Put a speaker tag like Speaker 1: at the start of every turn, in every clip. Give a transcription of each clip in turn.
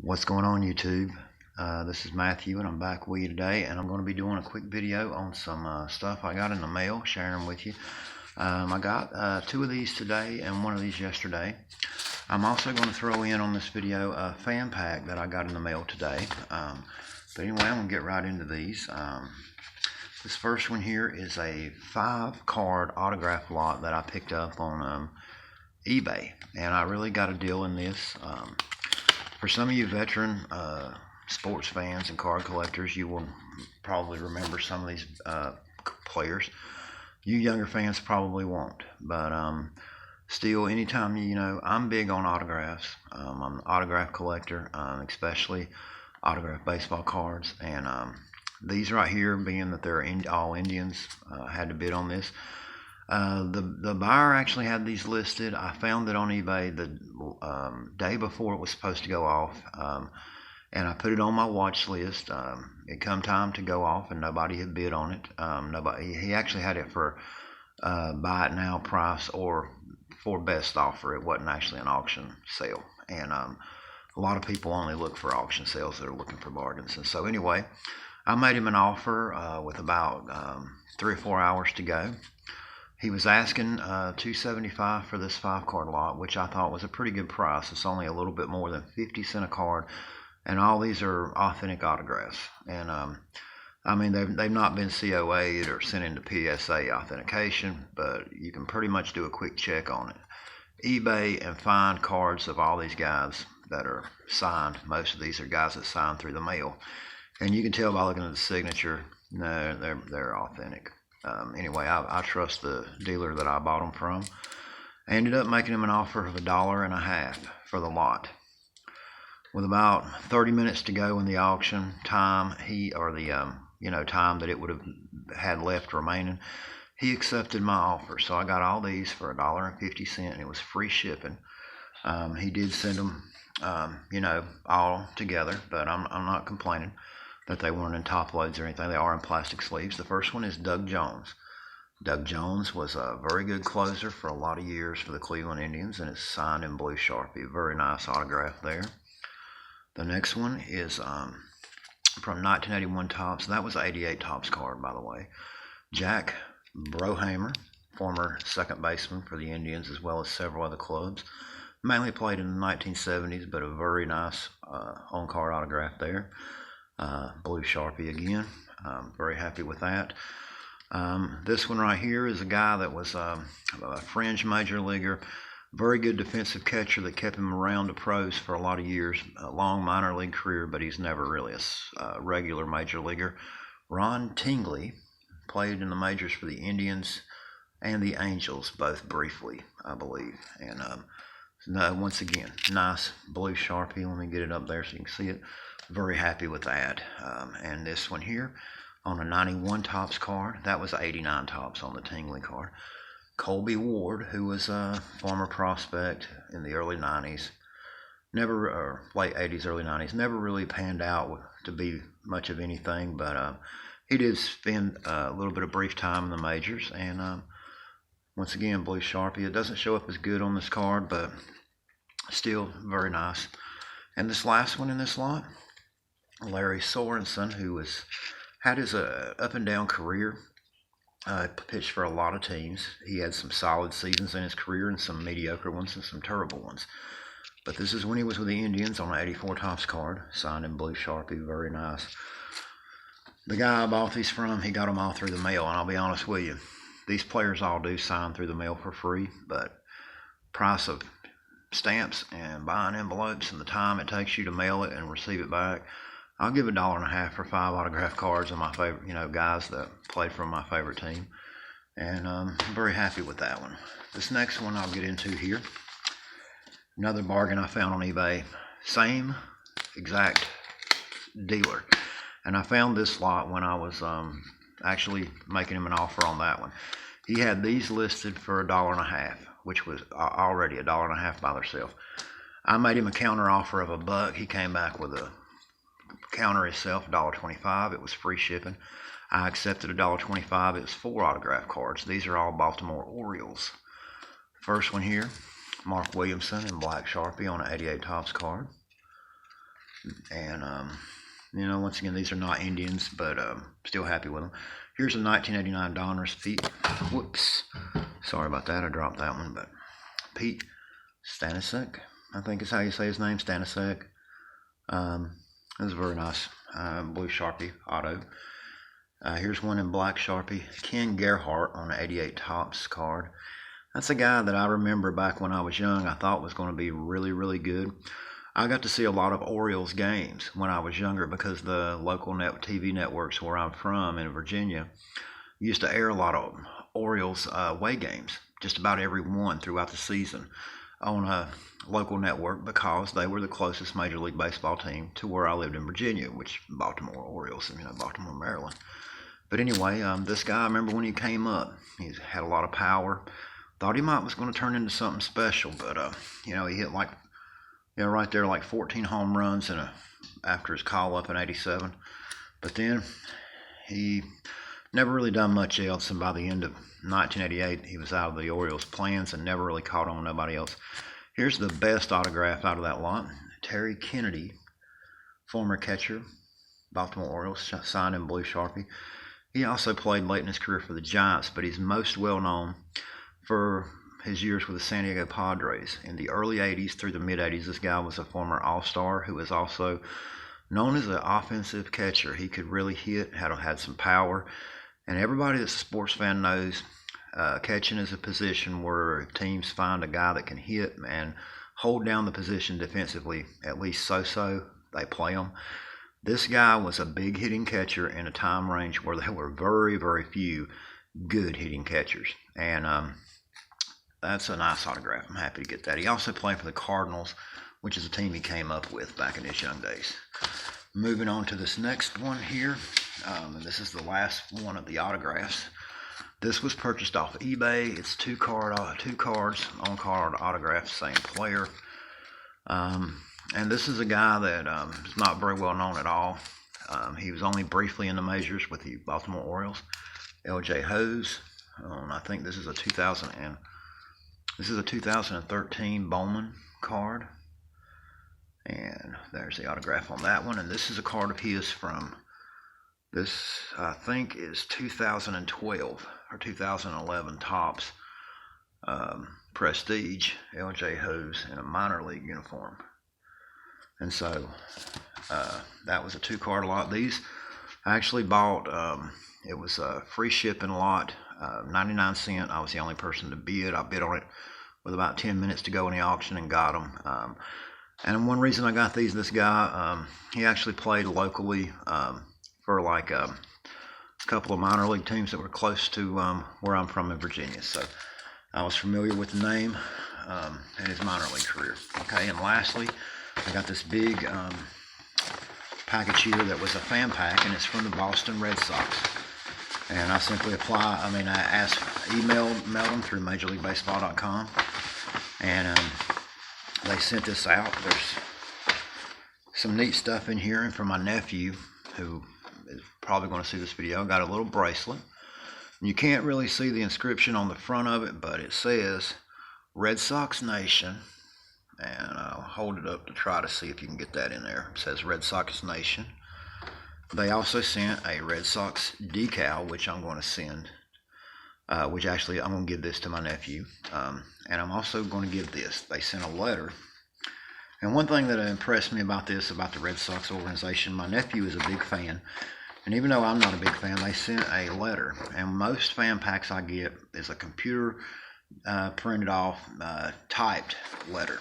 Speaker 1: What's going on, YouTube? This is Matthew, and I'm back with you today, and I'm going to be doing a quick video on some stuff I got in the mail, sharing them with you. I got two of these today and one of these yesterday. I'm also going to throw in on this video a fan pack that I got in the mail today. But anyway, I'm going to get right into these. This first one here is a 5-card autograph lot that I picked up on eBay, and I really got a deal in this. For some of you veteran sports fans and card collectors, you will probably remember some of these players. You younger fans probably won't, but still, anytime I'm big on autographs. I'm an autograph collector, especially autograph baseball cards, and these right here, being that they're all Indians, had to bid on this. The buyer actually had these listed. I found it on eBay the day before it was supposed to go off, and I put it on my watch list. It come time to go off, and nobody had bid on it. He actually had it for buy it now price or for best offer. It wasn't actually an auction sale, and a lot of people only look for auction sales that are looking for bargains. And so anyway, I made him an offer with about 3 or 4 hours to go. He was asking $275 for this 5-card lot, which I thought was a pretty good price. It's only a little bit more than 50 cents a card, and all these are authentic autographs. And I mean, they've not been COA'd or sent into PSA authentication, but you can pretty much do a quick check on it. eBay and find cards of all these guys that are signed. Most of these are guys that signed through the mail, and you can tell by looking at the signature, no, they're authentic. Anyway, I trust the dealer that I bought them from. I ended up making him an offer of $1.50 for the lot. With about 30 minutes to go in the auction time, time that it would have had left remaining, he accepted my offer. So I got all these for $1.50, and it was free shipping. He did send them, all together, but I'm not complaining that they weren't in top loads or anything. They are in plastic sleeves. The first one is Doug Jones. Doug Jones was a very good closer for a lot of years for the Cleveland Indians, and it's signed in blue Sharpie. Very nice autograph there. The next one is from 1981 Topps. That was an 88 Topps card, by the way. Jack Brohamer, former second baseman for the Indians, as well as several other clubs. Mainly played in the 1970s, but a very nice on-card autograph there. Blue Sharpie again. Very happy with that. This one right here is a guy that was a fringe major leaguer, very good defensive catcher that kept him around the pros for a lot of years. A long minor league career, but he's never really a regular major leaguer. Ron Tingley played in the majors for the Indians and the Angels, both briefly, I believe. And once again, nice blue Sharpie. Let me get it up there so you can see it. Very happy with that. And this one here on a 91 Topps card, that was 89 Topps on the Tingley card. Colby Ward, who was a former prospect in the early 90s, late 80s, early 90s, never really panned out to be much of anything, but he did spend a little bit of brief time in the majors. And once again, blue Sharpie. It doesn't show up as good on this card, but still very nice. And this last one in this lot, Larry Sorensen, who had his up and down career. Pitched for a lot of teams. He had some solid seasons in his career and some mediocre ones and some terrible ones. But this is when he was with the Indians on an 84 Topps card, signed in blue Sharpie. Very nice. The guy I bought these from, he got them all through the mail, and I'll be honest with you, these players all do sign through the mail for free, but price of stamps and buying envelopes and the time it takes you to mail it and receive it back, I'll give $1.50 for 5 autograph cards of my favorite, guys that played for my favorite team. And I'm very happy with that one. This next one I'll get into here. Another bargain I found on eBay. Same exact dealer. And I found this lot when I was actually making him an offer on that one. He had these listed for $1.50, which was already $1.50 by themselves. I made him a counter offer of $1. He came back with a counter itself, $1.25. It was free shipping. I accepted $1.25. It was 4 autograph cards. These are all Baltimore Orioles. First one here, Mark Williamson in black Sharpie on an 88 Topps card. And, you know, once again, these are not Indians, but still happy with them. Here's a 1989 Donruss Pete. Whoops. Sorry about that. I dropped that one. But Pete Stanisic, I think is how you say his name, Stanisic. This is a very nice blue Sharpie auto. Here's one in black Sharpie. Ken Gerhart on an 88 Topps card. That's a guy that I remember back when I was young I thought was going to be really, really good. I got to see a lot of Orioles games when I was younger because the local TV networks where I'm from in Virginia used to air a lot of Orioles away games, just about every one throughout the season on a local network because they were the closest Major League Baseball team to where I lived in Virginia, which Baltimore Orioles, you know, Baltimore, Maryland. But anyway, this guy, I remember when he came up, he had a lot of power. Thought he was going to turn into something special, but you know, he hit like, you know, right there like 14 home runs after his call up in '87. But then he never really done much else, and by the end of 1988, he was out of the Orioles' plans and never really caught on nobody else. Here's the best autograph out of that lot. Terry Kennedy, former catcher, Baltimore Orioles, signed in blue Sharpie. He also played late in his career for the Giants, but he's most well known for his years with the San Diego Padres. In the early 80s through the mid 80s, this guy was a former All-Star who was also known as an offensive catcher. He could really hit, had some power, and everybody that's a sports fan knows catching is a position where teams find a guy that can hit and hold down the position defensively, at least so-so, they play him. This guy was a big hitting catcher in a time range where there were very, very few good hitting catchers. And that's a nice autograph. I'm happy to get that. He also played for the Cardinals, which is a team he came up with back in his young days. Moving on to this next one here. And this is the last one of the autographs. This was purchased off eBay. It's two cards, on-card autograph, same player. And this is a guy that is not very well known at all. He was only briefly in the majors with the Baltimore Orioles. L.J. Hose. I think this is a 2013 Bowman card. And there's the autograph on that one. And this is a card of his from this, I think, is 2012 or 2011 Topps Prestige L.J. Hose in a minor league uniform. And so that was a two-card lot. These I actually bought, it was a free shipping lot, 99 cents. I was the only person to bid. I bid on it with about 10 minutes to go in the auction and got them. And one reason I got this guy, he actually played locally for like a couple of minor league teams that were close to where I'm from in Virginia. So I was familiar with the name and his minor league career. Okay, and lastly, I got this big package here that was a fan pack, and it's from the Boston Red Sox. And I simply emailed them through MajorLeagueBaseball.com, and they sent this out. There's some neat stuff in here, and for my nephew, who is probably going to see this video, I got a little bracelet. You can't really see the inscription on the front of it, but it says Red Sox Nation. And I'll hold it up to try to see if you can get that in there. It says Red Sox Nation. They also sent a Red Sox decal, which I'm going to send, which actually I'm going to give this to my nephew. And I'm also going to give this. They sent a letter. And one thing that impressed me about this, about the Red Sox organization, my nephew is a big fan. And even though I'm not a big fan, they sent a letter. And most fan packs I get is a computer printed off, typed letter.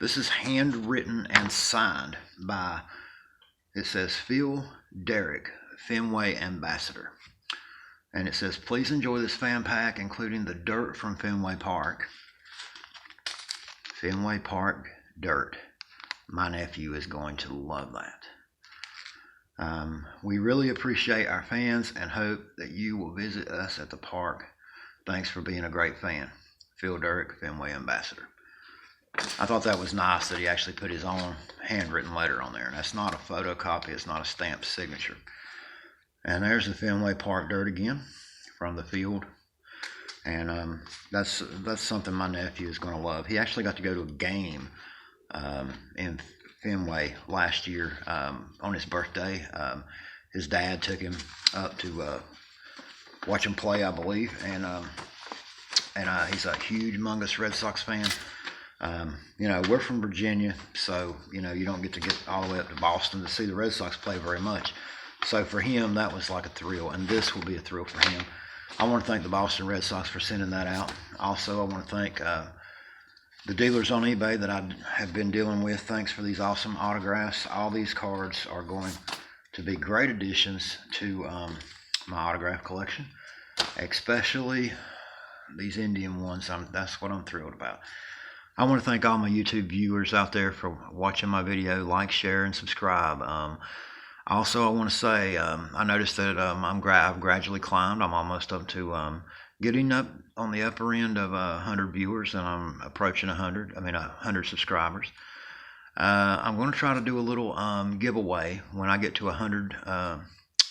Speaker 1: This is handwritten and signed by, it says, Phil Derrick, Fenway Ambassador. And it says, please enjoy this fan pack, including the dirt from Fenway Park. Fenway Park dirt. My nephew is going to love that. We really appreciate our fans and hope that you will visit us at the park. Thanks for being a great fan. Phil Derrick, Fenway Ambassador. I thought that was nice that he actually put his own handwritten letter on there. And that's not a photocopy. It's not a stamped signature. And there's the Fenway Park dirt again from the field. And that's something my nephew is going to love. He actually got to go to a game in Fenway last year on his birthday. His dad took him up to watch him play, I believe, and he's a humongous Red Sox fan. We're from Virginia, so you don't get all the way up to Boston to see the Red Sox play very much. So for him, that was like a thrill, and this will be a thrill for him. I want to thank the Boston Red Sox for sending that out. Also, I want to thank the dealers on eBay that I have been dealing with. Thanks for these awesome autographs. All these cards are going to be great additions to my autograph collection, especially these Indian ones. That's what I'm thrilled about. I want to thank all my YouTube viewers out there for watching my video. Like, share, and subscribe. Also, I want to say I noticed that I've gradually climbed. I'm almost up to getting up on the upper end of 100 viewers, and I'm approaching 100 subscribers. I'm going to try to do a little giveaway when I get to 100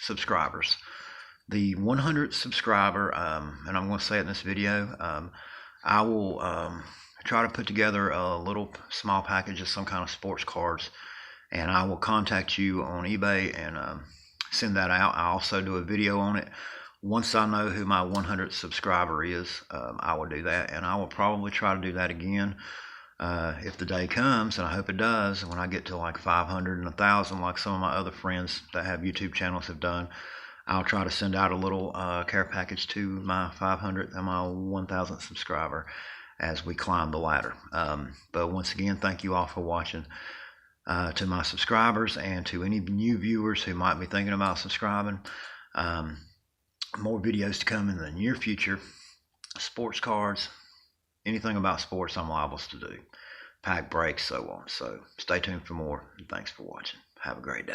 Speaker 1: subscribers. The 100th subscriber, and I'm going to say it in this video, I will try to put together a little small package of some kind of sports cards, and I will contact you on eBay and send that out. I also do a video on it. Once I know who my 100th subscriber is, I will do that, and I will probably try to do that again if the day comes, and I hope it does. When I get to like 500 and 1,000, like some of my other friends that have YouTube channels have done, I'll try to send out a little care package to my 500th and my 1,000th subscriber as we climb the ladder. But once again, thank you all for watching. To my subscribers and to any new viewers who might be thinking about subscribing, more videos to come in the near future. Sports cards, anything about sports I'm liable to do. Pack breaks, so on. So stay tuned for more, and thanks for watching. Have a great day.